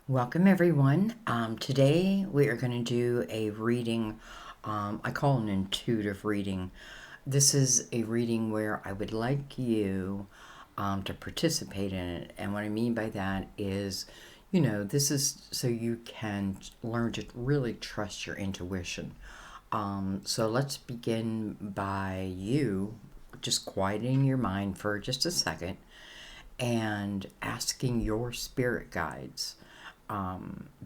Welcome, everyone. Today we are going to do a reading. I call it an intuitive reading. This is a reading where I would like you to participate in it. And what I mean by that is, this is so you can learn to really trust your intuition. So let's begin by you just quieting your mind for just a second and asking your spirit guides,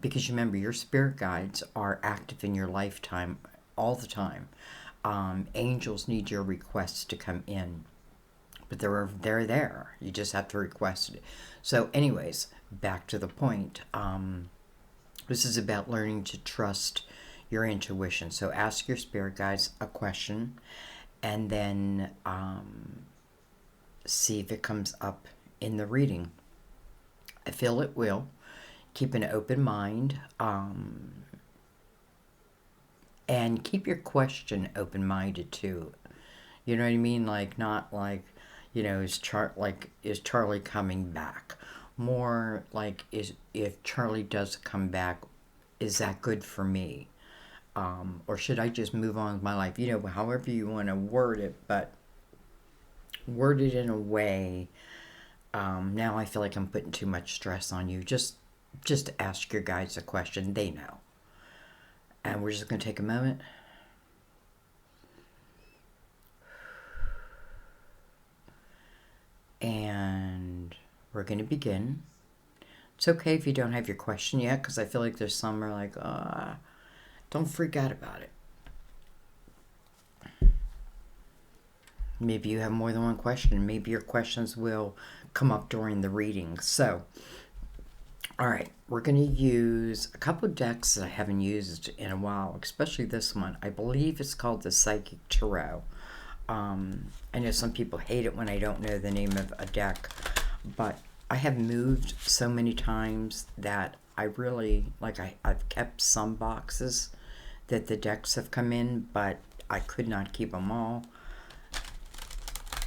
because remember, your spirit guides are active in your lifetime all the time. Angels need your requests to come in, but they're there. You just have to request it. So, anyways, back to the point. This is about learning to trust your intuition. So, ask your spirit guides a question, and then see if it comes up in the reading. I feel it will. Keep an open mind, and keep your question open minded too. You know what I mean? Like, not like, is Charlie coming back? More like, is if Charlie does come back, is that good for me? Or should I just move on with my life? However you want to word it, but word it in a way. Now I feel like I'm putting too much stress on you. Just ask your guides a question. They know. And we're just going to take a moment. And we're going to begin. It's okay if you don't have your question yet, because I feel like there's some are like, don't freak out about it. Maybe you have more than one question. Maybe your questions will come up during the reading. So, all right, we're going to use a couple of decks that I haven't used in a while, especially this one. I believe it's called the Psychic Tarot. I know some people hate it when I don't know the name of a deck, but I have moved so many times that I really, I've kept some boxes that the decks have come in, but I could not keep them all.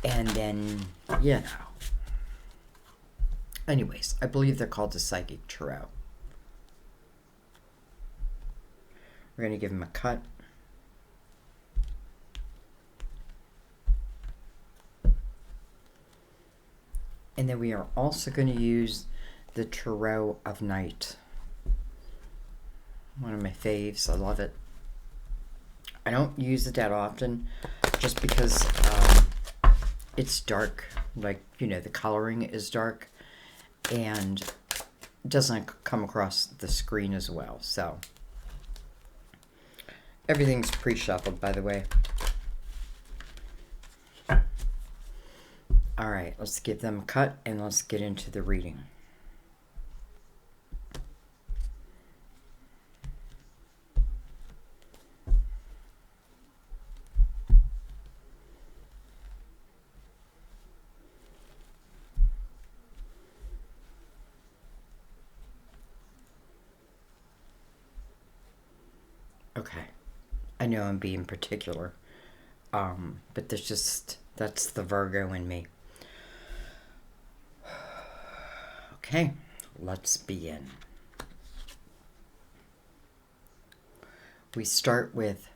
And then, anyways, I believe they're called the Psychic Tarot. We're going to give them a cut. And then we are also going to use the Tarot of Night. One of my faves. I love it. I don't use it that often just because it's dark. The coloring is dark and doesn't come across the screen as well. So, everything's pre-shuffled, by the way. All right, let's give them a cut and let's get into the reading. Okay, I know I'm being particular, but that's the Virgo in me. Okay, let's begin. We start with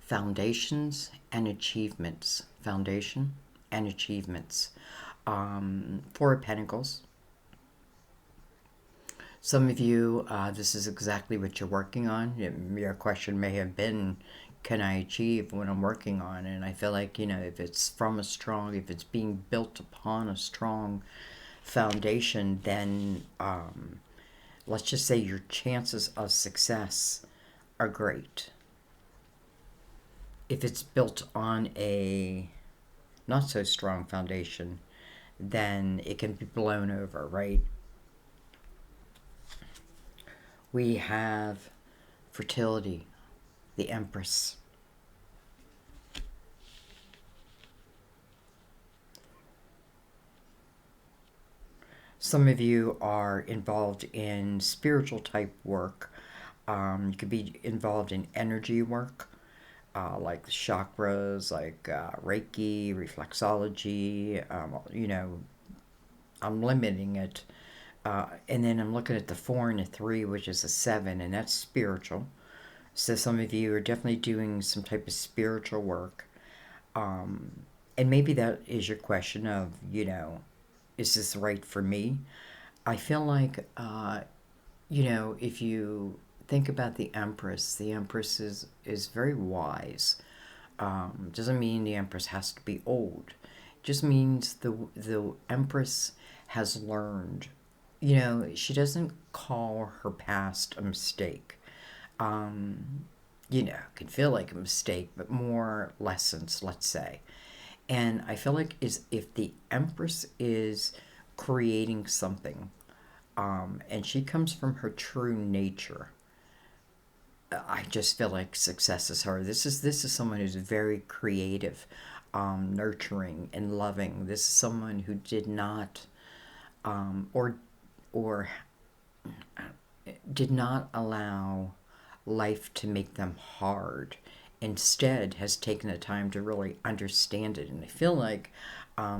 foundations and achievements. Foundation and achievements. Four of Pentacles. Some of you, this is exactly what you're working on. Your question may have been, can I achieve what I'm working on? And I feel like, if it's if it's being built upon a strong foundation, then let's just say your chances of success are great. If it's built on a not so strong foundation, then it can be blown over, right? We have fertility, the Empress. Some of you are involved in spiritual type work. You could be involved in energy work, like the chakras, like Reiki, reflexology. I'm limiting it, And then I'm looking at the 4 and the 3, which is a 7, and that's spiritual. So some of you are definitely doing some type of spiritual work. And maybe that is your question of, is this right for me? I feel like, if you think about the Empress is very wise. Doesn't mean the Empress has to be old. Just means the Empress has learned. She doesn't call her past a mistake. It can feel like a mistake, but more lessons, let's say. And I feel like is if the Empress is creating something, and she comes from her true nature, I just feel like success is her. This is someone who's very creative, nurturing, and loving. This is someone who did not, or did not allow life to make them hard. Instead, has taken the time to really understand it. And I feel like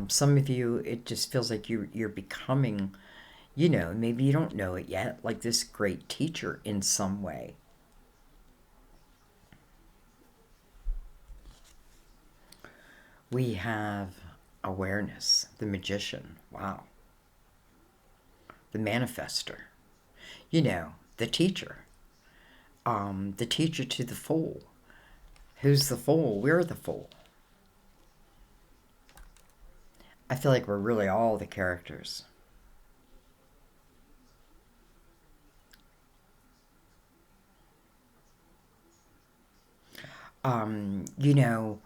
some of you, it just feels like you're becoming, maybe you don't know it yet, like this great teacher in some way. We have awareness, the magician, wow, the manifester, the teacher, the teacher to the fool. Who's the fool? We're the fool. I feel like we're really all the characters. Um, you know,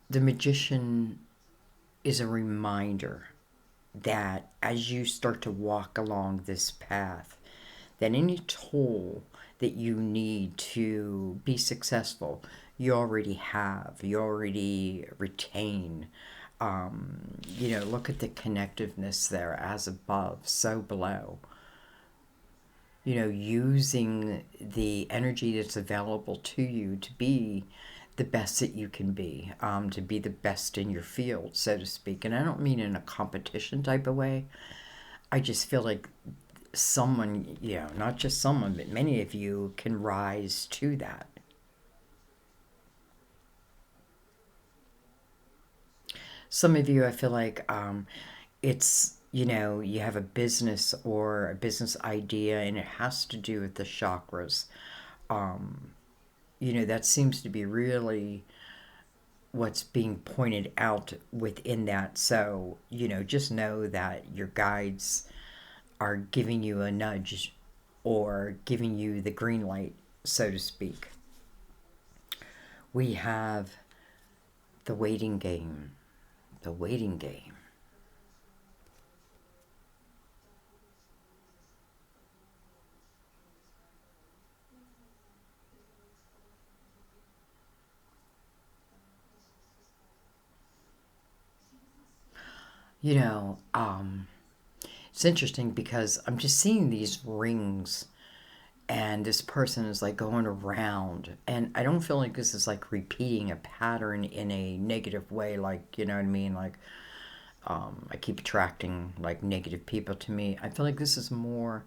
the magician is a reminder that as you start to walk along this path, that any tool that you need to be successful, you already have, you already retain. Look at the connectiveness there, as above, so below. Using the energy that's available to you to be the best that you can be, to be the best in your field, so to speak. And I don't mean in a competition type of way. I just feel like someone, not just someone, but many of you can rise to that. Some of you, I feel like it's, you have a business or a business idea and it has to do with the chakras. Um, that seems to be really what's being pointed out within that. So, just know that your guides are giving you a nudge or giving you the green light, so to speak. We have the waiting game. The waiting game. You know, um, it's interesting because I'm just seeing these rings and this person is like going around and I don't feel like this is like repeating a pattern in a negative way, like, you know what I mean, like I keep attracting like negative people to me. I feel like this is more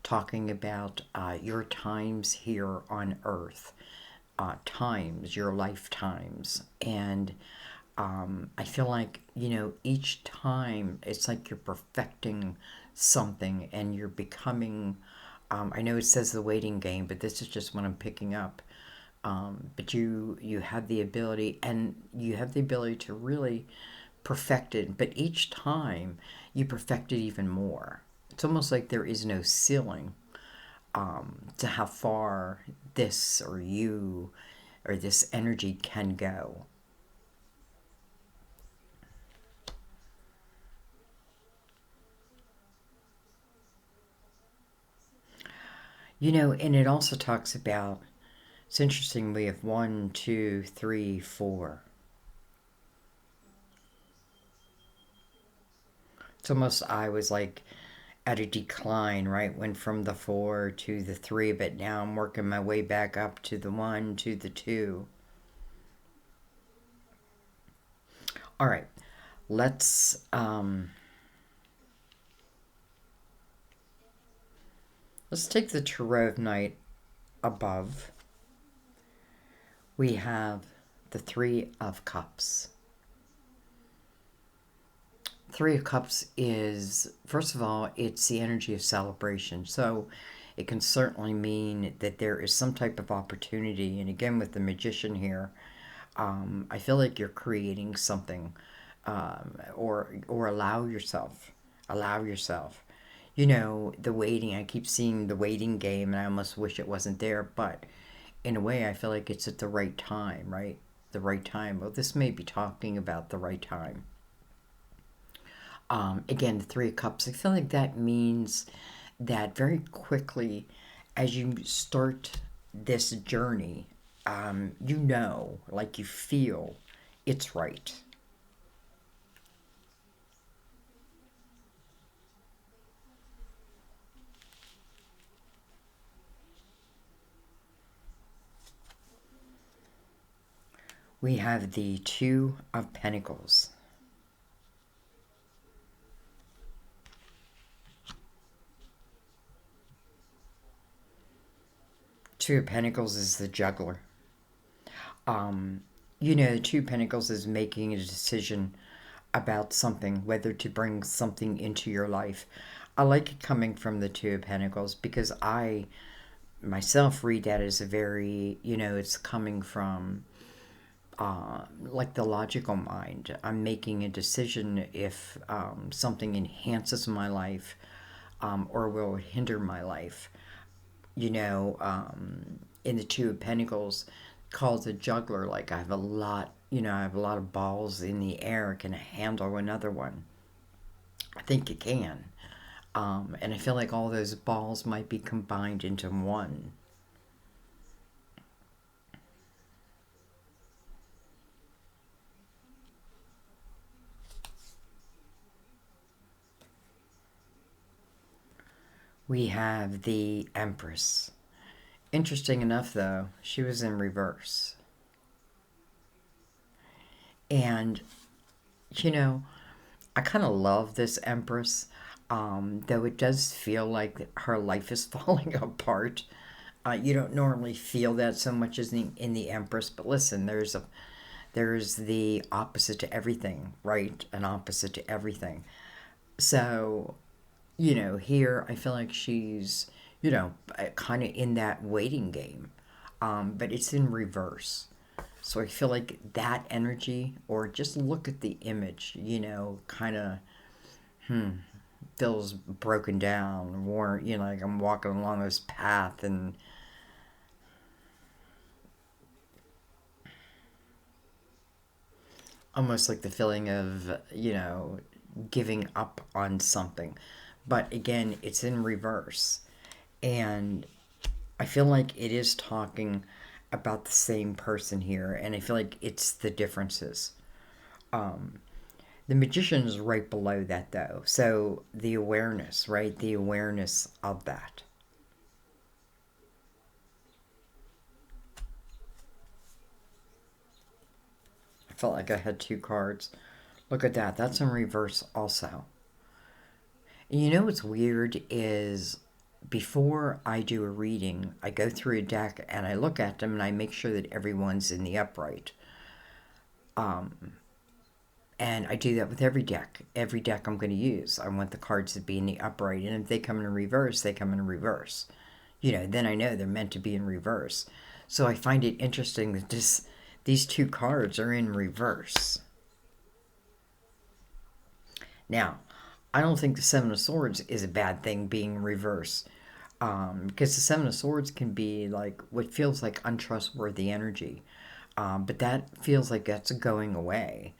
talking about your times here on earth, times, your lifetimes. And I feel like, each time it's like you're perfecting something and you're becoming. I know it says the waiting game, but this is just what I'm picking up. But you have the ability, and you have the ability to really perfect it. But each time you perfect it even more. It's almost like there is no ceiling to how far this or you or this energy can go. And it also talks about, it's interesting, we have one, two, three, four. It's almost, I was like at a decline, right? Went from the four to the three, but now I'm working my way back up to the one, to the two. All right, let's Let's take the Tarot of Night above. We have the Three of Cups. Three of Cups is, first of all, it's the energy of celebration. So it can certainly mean that there is some type of opportunity. And again, with the Magician here, I feel like you're creating something, or allow yourself. You know, the waiting. I keep seeing the waiting game, and I almost wish it wasn't there. But in a way, I feel like it's at the right time, right? The right time. Well, this may be talking about the right time. Again, the Three of Cups. I feel like that means that very quickly, as you start this journey, you know, like you feel it's right. We have the Two of Pentacles. Two of Pentacles is the juggler. Um, you know, the Two of Pentacles is making a decision about something, whether to bring something into your life. I like it coming from the Two of Pentacles because I myself read that as a very, you know, it's coming from like the logical mind. I'm making a decision if something enhances my life, or will hinder my life. You know, in the Two of Pentacles, called the juggler, like I have a lot, you know, I have a lot of balls in the air. Can I handle another one? I think you can. And I feel like all those balls might be combined into one. We have the Empress. Interesting enough, though, she was in reverse. And, you know, I kind of love this Empress, though it does feel like her life is falling apart. You don't normally feel that so much as in the Empress, but listen, there's the opposite to everything, right? An opposite to everything. So, you know, here I feel like she's, you know, kind of in that waiting game, but it's in reverse. So I feel like that energy, or just look at the image, you know, kind of feels broken down, worn, you know, like I'm walking along this path and almost like the feeling of, you know, giving up on something. But again, it's in reverse. And I feel like it is talking about the same person here, and I feel like it's the differences. The Magician is right below that, though. So the awareness, right? The awareness of that. I felt like I had two cards. Look at that. That's in reverse, also. And you know what's weird is before I do a reading, I go through a deck and I look at them and I make sure that everyone's in the upright. And I do that with every deck. Every deck I'm going to use, I want the cards to be in the upright. And if they come in reverse, they come in reverse. You know, then I know they're meant to be in reverse. So I find it interesting that these two cards are in reverse. Now, I don't think the Seven of Swords is a bad thing being reverse. Because the Seven of Swords can be like what feels like untrustworthy energy. But that feels like that's going away.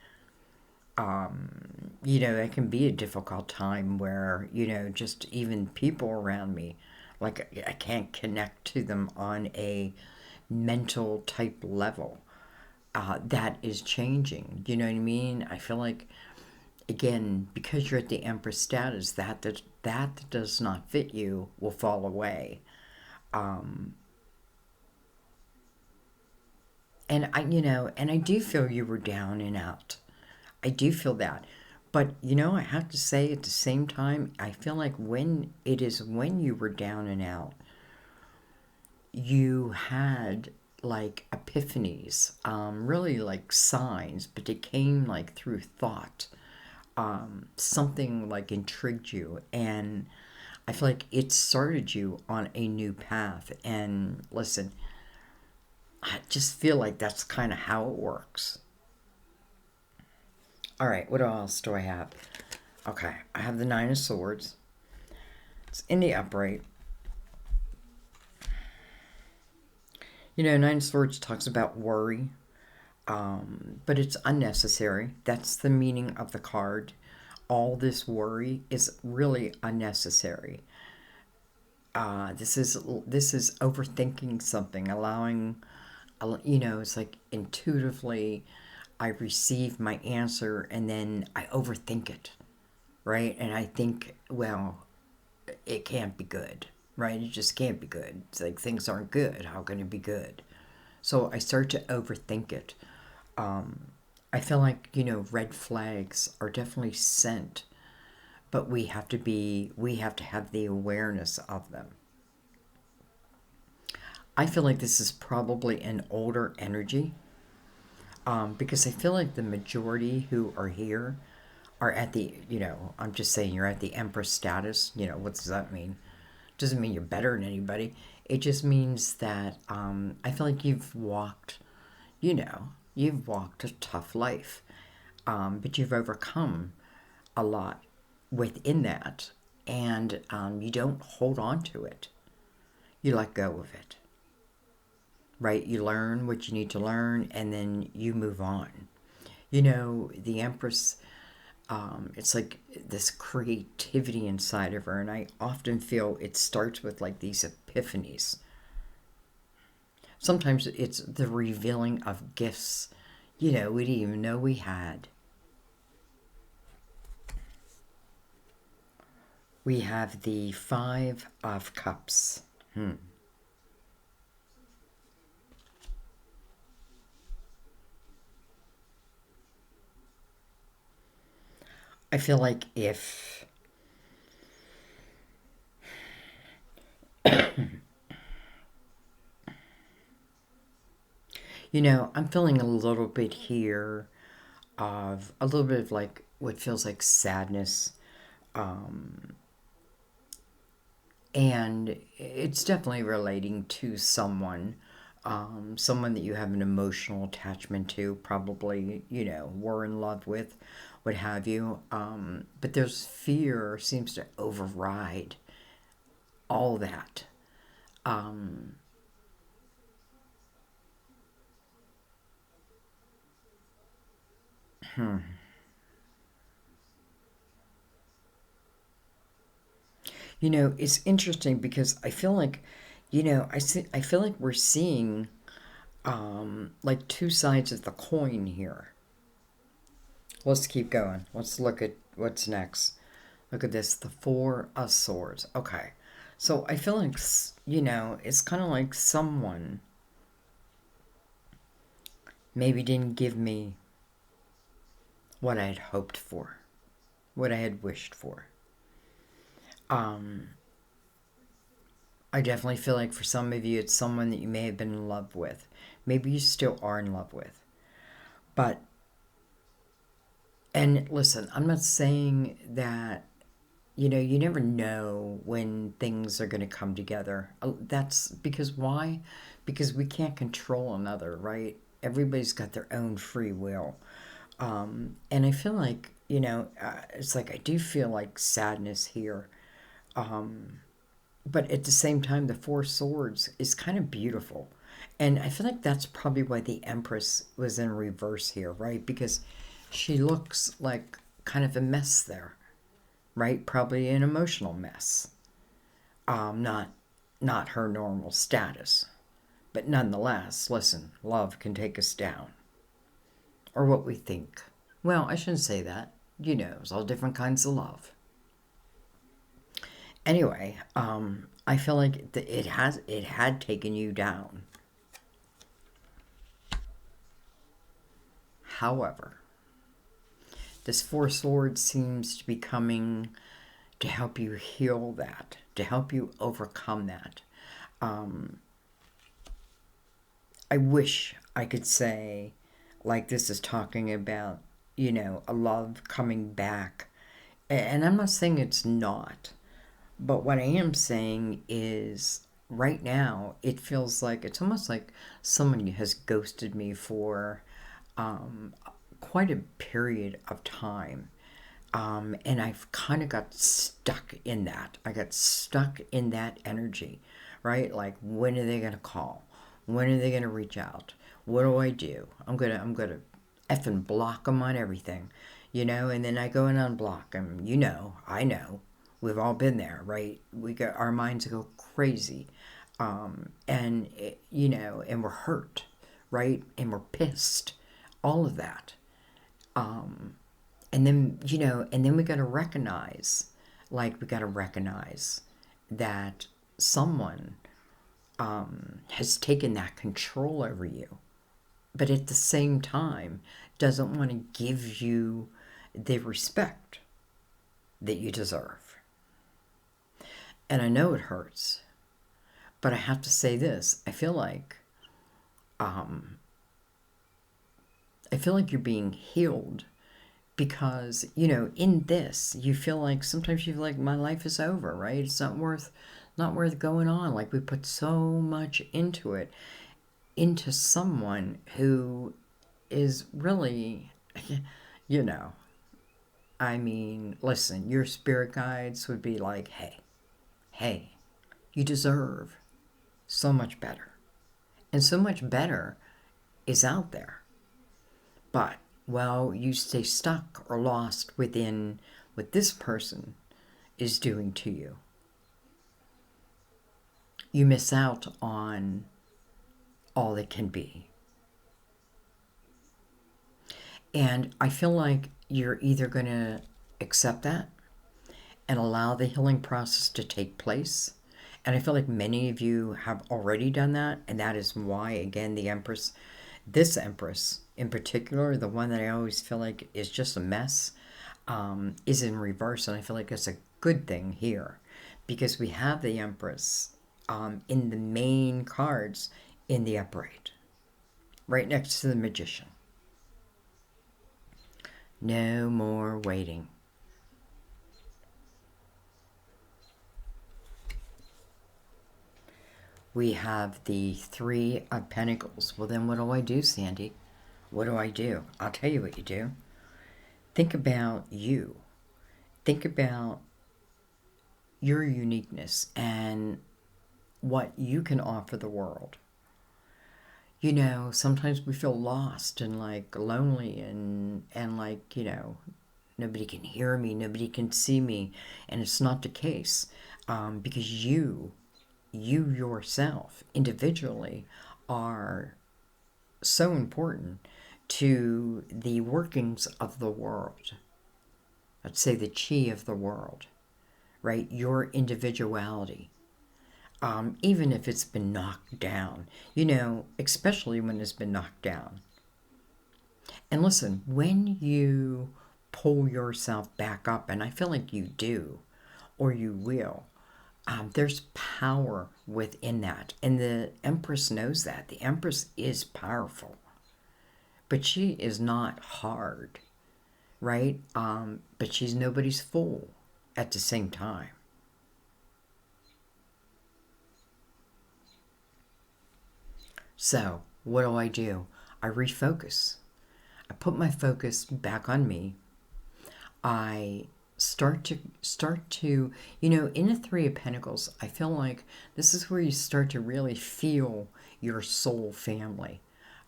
You know, it can be a difficult time where, you know, just even people around me, like I can't connect to them on a mental type level. That is changing. You know what I mean? I feel like, again, because you're at the Empress status, that does not fit you will fall away. And I, you know, and I do feel you were down and out. I do feel that. But you know, I have to say at the same time, I feel like when you were down and out, you had like epiphanies, really like signs, but they came like through thought. Something like intrigued you, and I feel like it started you on a new path. And listen, I just feel like that's kind of how it works. All right, what else do I have? Okay, I have the Nine of Swords. It's in the upright. You know, Nine of Swords talks about worry, but it's unnecessary. That's the meaning of the card. All this worry is really unnecessary. This is overthinking something, allowing, it's like intuitively, I receive my answer and then I overthink it, right? And I think, well, it can't be good, right? It just can't be good. It's like things aren't good. How can it be good? So I start to overthink it. I feel like, red flags are definitely sent, but we have to have the awareness of them. I feel like this is probably an older energy, because I feel like the majority who are here are at the, I'm just saying you're at the Empress status. What does that mean? Doesn't mean you're better than anybody. It just means that I feel like you've walked a tough life, but you've overcome a lot within that, and you don't hold on to it. You let go of it, right? You learn what you need to learn, and then you move on. The Empress, it's like this creativity inside of her, and I often feel it starts with like these epiphanies. Sometimes it's the revealing of gifts, we didn't even know we had. We have the Five of Cups. I feel like if I'm feeling a little bit here of a little bit of like what feels like sadness. And it's definitely relating to someone that you have an emotional attachment to, probably, were in love with, what have you. But there's fear seems to override all that. Um, it's interesting because I feel like, I feel like we're seeing like two sides of the coin here. Let's keep going. Let's look at what's next. Look at this, the Four of Swords. Okay. So I feel like, it's kind of like someone maybe didn't give me what I had hoped for, what I had wished for. Um, I definitely feel like for some of you, it's someone that you may have been in love with. Maybe you still are in love with. But, and listen, I'm not saying that, you never know when things are going to come together. That's because why? Because we can't control another, right? Everybody's got their own free will. And I feel like, it's like I do feel like sadness here. But at the same time, the Four Swords is kind of beautiful. And I feel like that's probably why the Empress was in reverse here, right? Because she looks like kind of a mess there, right? Probably an emotional mess. Not her normal status. But nonetheless, listen, love can take us down. Or what we think. Well, I shouldn't say that. There's all different kinds of love. Anyway, I feel like it had taken you down. However, This Four Swords seems to be coming to help you heal that, to help you overcome that. I wish I could say, like, this is talking about, a love coming back. And I'm not saying it's not, but what I am saying is right now, it feels like it's almost like somebody has ghosted me for um, quite a period of time. And I've kind of got stuck in that. I got stuck in that energy, right? Like, when are they going to call? When are they going to reach out? What do I do? I'm gonna effing block them on everything, and then I go and unblock them. I know. We've all been there, right? We got our minds go crazy. And we're hurt, right? And we're pissed. All of that. And then we got to recognize, that someone has taken that control over you, but at the same time doesn't want to give you the respect that you deserve. And I know it hurts, but I have to say this. I feel like you're being healed because, in this, you feel like sometimes you feel like my life is over, right? It's not worth going on. Like, we put so much into it, into someone who is really, you know, listen, your spirit guides would be like, hey, you deserve so much better. And so much better is out there. But, well, you stay stuck or lost within what this person is doing to you. You miss out on all that can be. And I feel like you're either going to accept that and allow the healing process to take place. And I feel like many of you have already done that. And that is why, again, this Empress in particular, the one that I always feel like is just a mess, is in reverse. And I feel like it's a good thing here because we have the Empress in the main cards in the upright, right next to the Magician. No more waiting. We have the Three of Pentacles. Well, then what do I do, Sandy? What do I do? I'll tell you what you do. Think about you. Think about your uniqueness and what you can offer the world. Sometimes we feel lost and like lonely and like, nobody can hear me, nobody can see me. And it's not the case because you yourself individually are so important to the workings of the world. Let's say the chi of the world, right? Your individuality. Even if it's been knocked down, especially when it's been knocked down. And listen, when you pull yourself back up, and I feel like you do, or you will, there's power within that. And the Empress knows that. The Empress is powerful, but she is not hard, right? But she's nobody's fool at the same time. So, what do? I refocus. I put my focus back on me. I start to in the Three of Pentacles, I feel like this is where you start to really feel your soul family.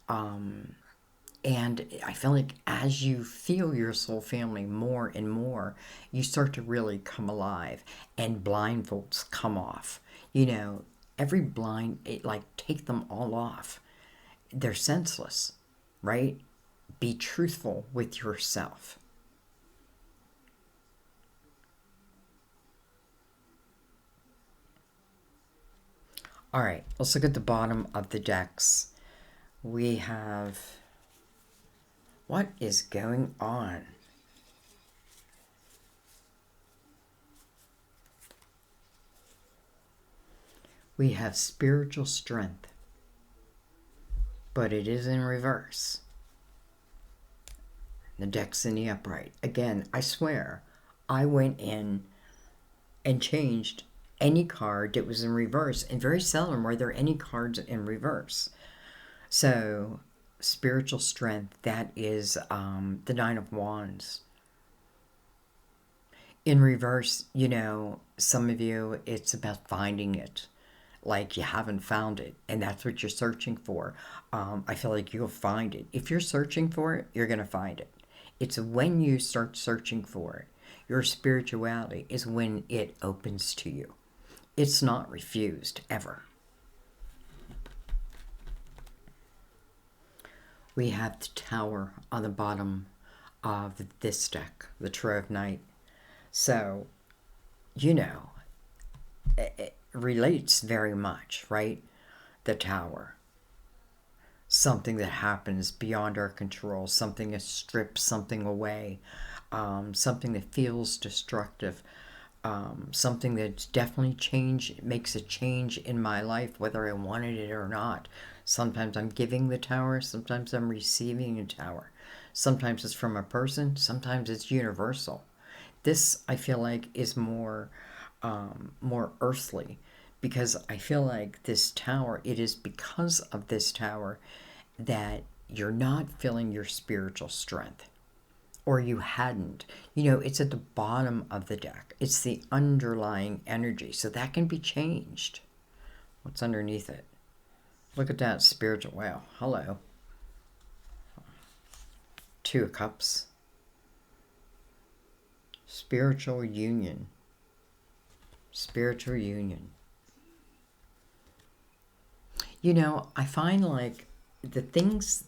And I feel like as you feel your soul family more and more, you start to really come alive and blindfolds come off. Every blind, take them all off. They're senseless, right? Be truthful with yourself. All right, let's look at the bottom of the decks. We have, what is going on? We have spiritual strength, but it is in reverse. The deck's in the upright. Again, I swear, I went in and changed any card that was in reverse, and very seldom were there any cards in reverse. So, spiritual strength, that is the Nine of Wands. In reverse, some of you, it's about finding it. Like you haven't found it, and that's what you're searching for. I feel like you'll find it. If you're searching for it, you're going to find it. It's when you start searching for it. Your spirituality is when it opens to you. It's not refused, ever. We have the Tower on the bottom of this deck, the Trove Knight. So, it relates very much, right? The Tower. Something that happens beyond our control, something that strips something away, something that feels destructive, something that's definitely makes a change in my life, whether I wanted it or not. Sometimes I'm giving the Tower, sometimes I'm receiving a Tower. Sometimes it's from a person, sometimes it's universal. This, I feel like, is more earthly, because I feel like this Tower, it is because of this Tower that you're not feeling your spiritual strength, or you hadn't. It's at the bottom of the deck. It's the underlying energy, so that can be changed. What's underneath it? Look at that spiritual. Wow, hello. Two of Cups. Spiritual union. Spiritual union. I find like the things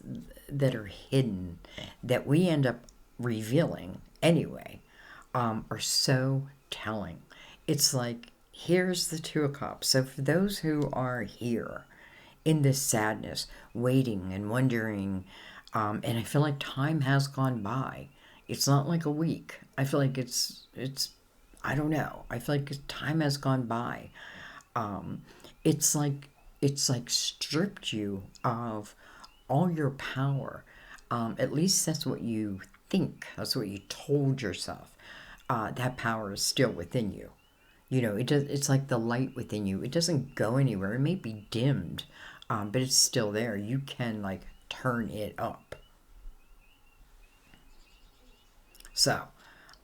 that are hidden that we end up revealing anyway are so telling. It's like, here's the Two of Cups. So for those who are here in this sadness, waiting and wondering, and I feel like time has gone by. It's not like a week. I feel like it's I don't know. I feel like time has gone by. It's like stripped you of all your power. At least that's what you think. That's what you told yourself. That power is still within you. It's like the light within you. It doesn't go anywhere. It may be dimmed, but it's still there. You can like turn it up. So,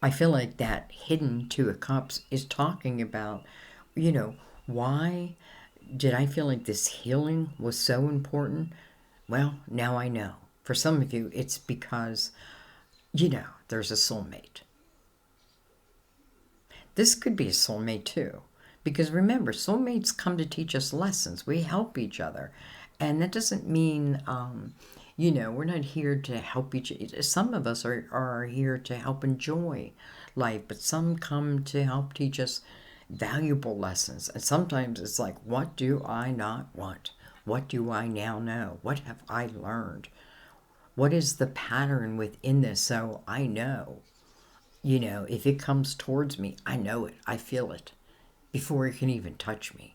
I feel like that hidden Two of Cups is talking about, why did I feel like this healing was so important? Well, now I know. For some of you, it's because, there's a soulmate. This could be a soulmate too. Because remember, soulmates come to teach us lessons. We help each other. And that doesn't mean, we're not here to help each other. Some of us are here to help enjoy life, but some come to help teach us valuable lessons. And sometimes it's like, what do I not want? What do I now know? What have I learned? What is the pattern within this? So I know, if it comes towards me, I know it. I feel it before it can even touch me.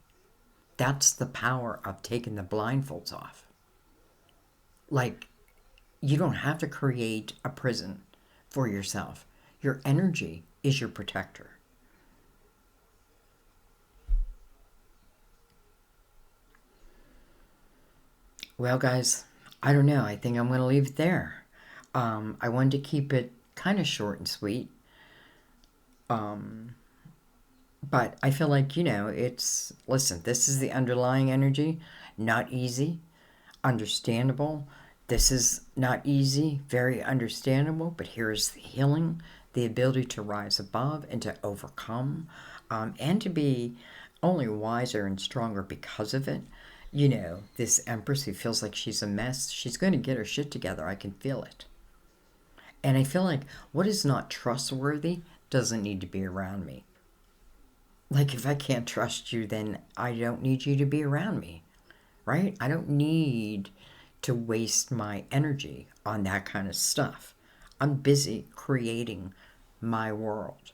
That's the power of taking the blindfolds off. Like, you don't have to create a prison for yourself. Your energy is your protector. Well, guys, I don't know. I think I'm going to leave it there. I wanted to keep it kind of short and sweet. But I feel like, listen, this is the underlying energy. Not easy, understandable. This is not easy, very understandable, but here's the healing, the ability to rise above and to overcome, and to be only wiser and stronger because of it. This Empress who feels like she's a mess, she's going to get her shit together. I can feel it. And I feel like what is not trustworthy doesn't need to be around me. Like, if I can't trust you, then I don't need you to be around me, right? I don't need to waste my energy on that kind of stuff. I'm busy creating my world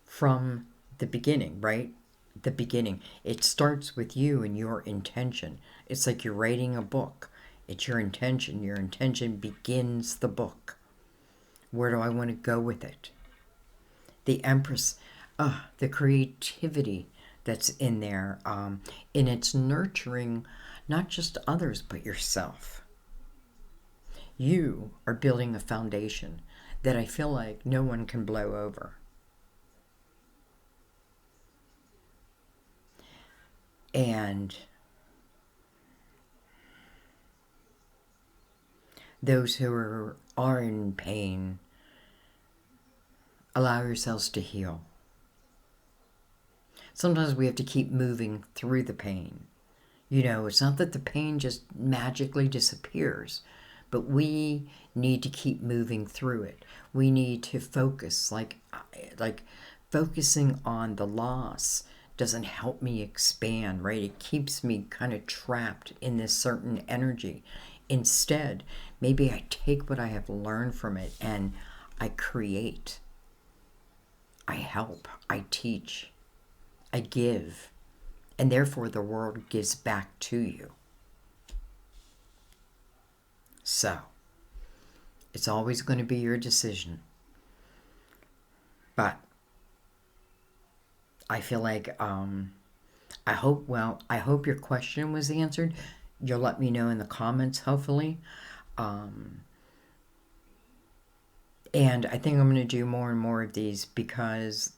from the beginning, right? the beginning. It starts with you and your intention. It's like you're writing a book. It's your intention. Your intention begins the book. Where do I want to go with it? The Empress, the creativity that's in there, and it's nurturing not just others, but yourself. You are building a foundation that I feel like no one can blow over. And those who are in pain, allow yourselves to heal. Sometimes we have to keep moving through the pain. You know, it's not that the pain just magically disappears, but we need to keep moving through it. We need to focus, like focusing on the loss doesn't help me expand, right? It keeps me kind of trapped in this certain energy. Instead, maybe I take what I have learned from it and I create, I help, I teach, I give, and therefore the world gives back to you. So, it's always going to be your decision. But I feel like I hope your question was answered. You'll let me know in the comments, hopefully. And I think I'm going to do more and more of these because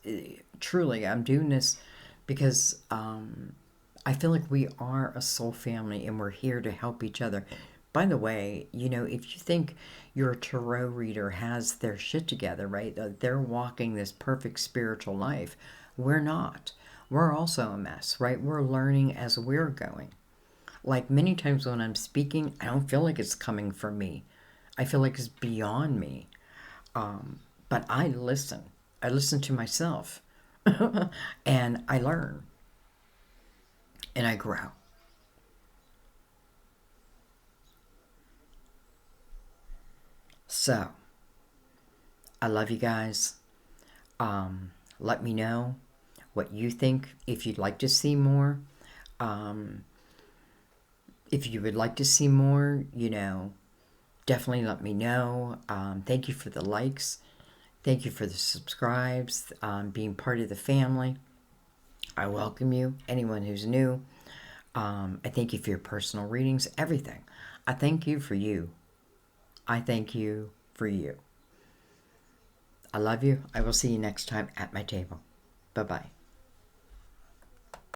truly I'm doing this because I feel like we are a soul family and we're here to help each other. By the way, you know, if you think your tarot reader has their shit together, right? They're walking this perfect spiritual life. We're not. We're also a mess, right? We're learning as we're going. Like many times when I'm speaking, I don't feel like it's coming from me. I feel like it's beyond me. But I listen. I listen to myself. And I learn. And I grow. So, I love you guys. Let me know what you think. If you'd like to see more. If you would like to see more, you know, definitely let me know. Thank you for the likes. Thank you for the subscribes, being part of the family. I welcome you, anyone who's new. I thank you for your personal readings, everything. I thank you for you. I thank you for you. I love you. I will see you next time at my table. Bye-bye.